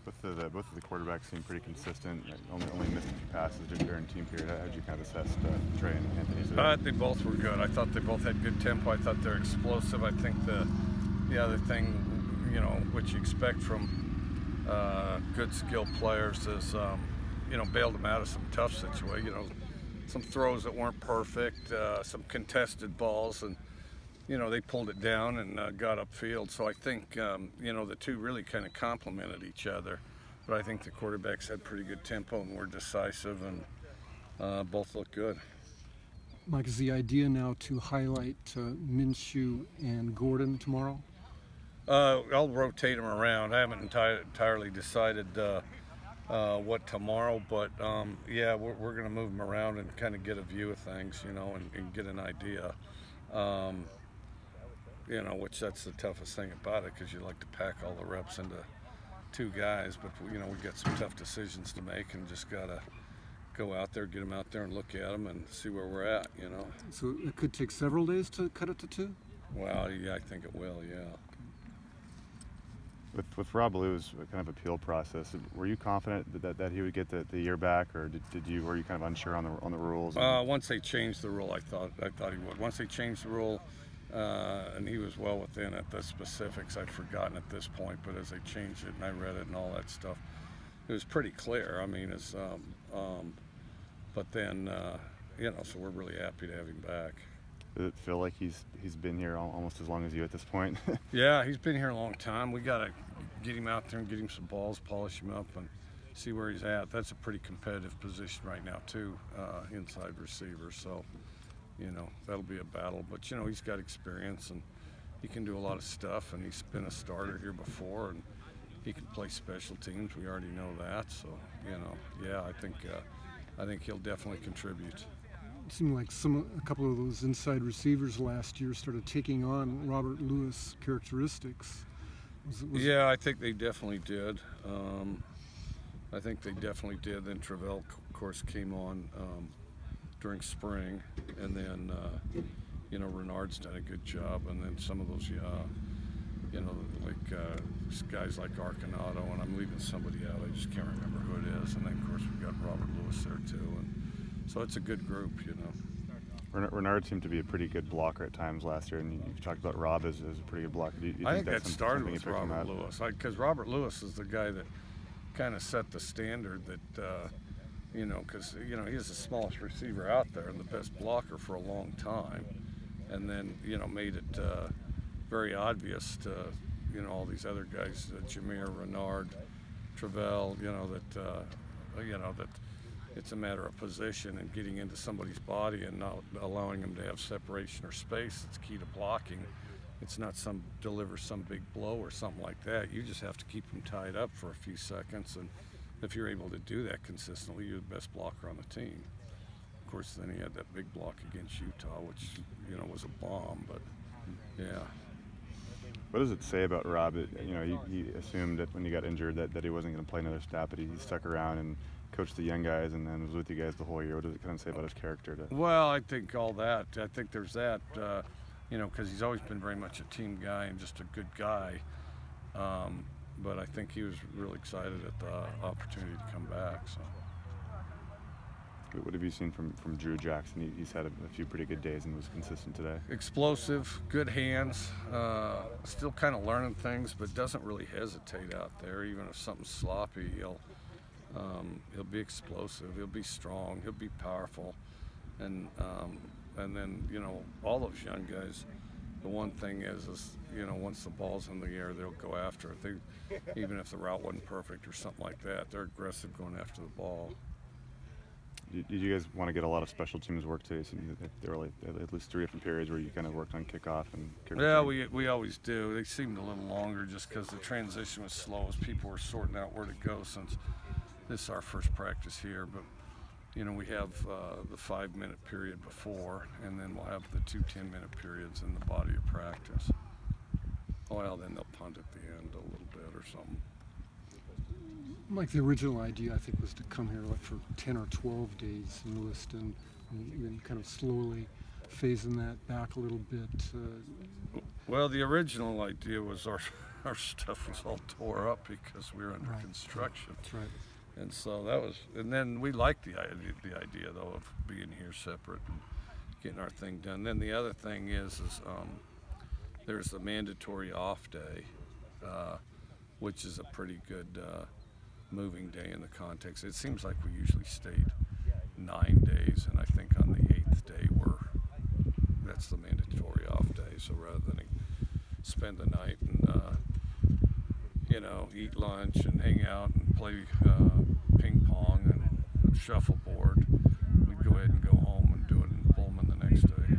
Both of the quarterbacks seem pretty consistent. Only missed a few passes during team period. How did you kind of assess Trey and Anthony today? They both were good. I thought they both had good tempo. I thought they're explosive. I think the other thing, what you expect from good skilled players is, bailed them out of some tough situations. Some throws that weren't perfect, some contested balls, and they pulled it down and got upfield. So I think, the two really kind of complemented each other. But I think the quarterbacks had pretty good tempo and were decisive, and both looked good. Mike, is the idea now to highlight Minshew and Gordon tomorrow? I'll rotate them around. I haven't entirely decided what tomorrow, but yeah, we're going to move them around and kind of get a view of things, and get an idea. Which that's the toughest thing about it, because you like to pack all the reps into two guys, but we got some tough decisions to make, and just gotta go out there, get them out there, and look at them and see where we're at. So it could take several days to cut it to two. Well, yeah, I think it will. Yeah. With Rob Lou's kind of appeal process, were you confident that he would get the year back, or were you kind of unsure on the rules? Once they changed the rule, I thought he would. Once they changed the rule, and he was well within it. The specifics I've forgotten at this point, but as they changed it and I read it and all that stuff, it was pretty clear. I mean, but then so we're really happy to have him back. Does it feel like he's been here almost as long as you at this point? Yeah, he's been here a long time. We got to get him out there and get him some balls, polish him up, and see where he's at. That's a pretty competitive position right now too, inside receiver. So, that'll be a battle. But he's got experience and he can do a lot of stuff, and he's been a starter here before, and he can play special teams. We already know that. So, yeah, I think he'll definitely contribute. It seemed like a couple of those inside receivers last year started taking on Robert Lewis characteristics. Yeah, I think they definitely did. I think they definitely did. Then Travell, of course, came on during spring, and then Renard's done a good job, and then some of those guys like Arcanado, and I'm leaving somebody out. I just can't remember who it is. And then of course we've got Robert Lewis there too, and so it's a good group, Renard seemed to be a pretty good blocker at times last year, and you've talked about Rob as a pretty good blocker. I think that started with Robert Lewis, because Robert Lewis is the guy that kind of set the standard that, because, he was the smallest receiver out there and the best blocker for a long time, and then, made it very obvious to, all these other guys, Jameer, Renard, Travell, that it's a matter of position and getting into somebody's body and not allowing them to have separation or space. It's key to blocking. It's not deliver some big blow or something like that. You just have to keep them tied up for a few seconds, and if you're able to do that consistently, you're the best blocker on the team. Of course, then he had that big block against Utah, which was a bomb. But yeah. What does it say about Rob? He assumed that when he got injured that he wasn't going to play another snap, but he stuck around and coached the young guys and then was with you guys the whole year. What does it kind of say about his character? Well, I think all that. I think there's that, because he's always been very much a team guy and just a good guy. But I think he was really excited at the opportunity to come back. So. What have you seen from Drew Jackson? He's had a few pretty good days and was consistent today. Explosive, good hands, still kind of learning things, but doesn't really hesitate out there. Even if something's sloppy, he'll be explosive, he'll be strong, he'll be powerful. And then, all those young guys, the one thing is once the ball's in the air, they'll go after it. Even if the route wasn't perfect or something like that, they're aggressive going after the ball. Did you guys want to get a lot of special teams work today? So there were at least 3 different periods where you kind of worked on kickoff and kick return. Yeah, we always do. They seemed a little longer just because the transition was slow as people were sorting out where to go, since this is our first practice here. But we have the 5-minute period before, and then we'll have the 2 10-minute periods in the body of practice. Well, then they'll punt at the end a little bit or something. Mike, the original idea, I think, was to come here for 10 or 12 days in Lewiston, and kind of slowly phasing that back a little bit. Well, the original idea was our stuff was all tore up because we were under construction. That's right. And so that was, and then we liked the idea though of being here separate and getting our thing done. Then the other thing is there's a mandatory off day, which is a pretty good moving day in the context. It seems like we usually stayed 9 days, and I think on the 8th day that's the mandatory off day. So rather than spend the night and eat lunch and hang out and play ping pong and shuffleboard, we'd go ahead and go home and do it in Pullman the next day.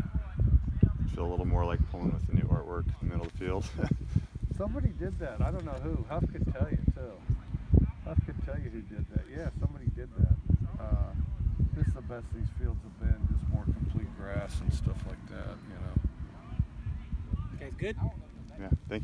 Feel a little more like Pullman with the new artwork in the middle of the field. Somebody did that. I don't know who. Huff could tell you too. Huff could tell you who did that. Yeah, somebody did that. This is the best these fields have been. Just more complete grass and stuff like that. You guys good? Yeah. Thank you.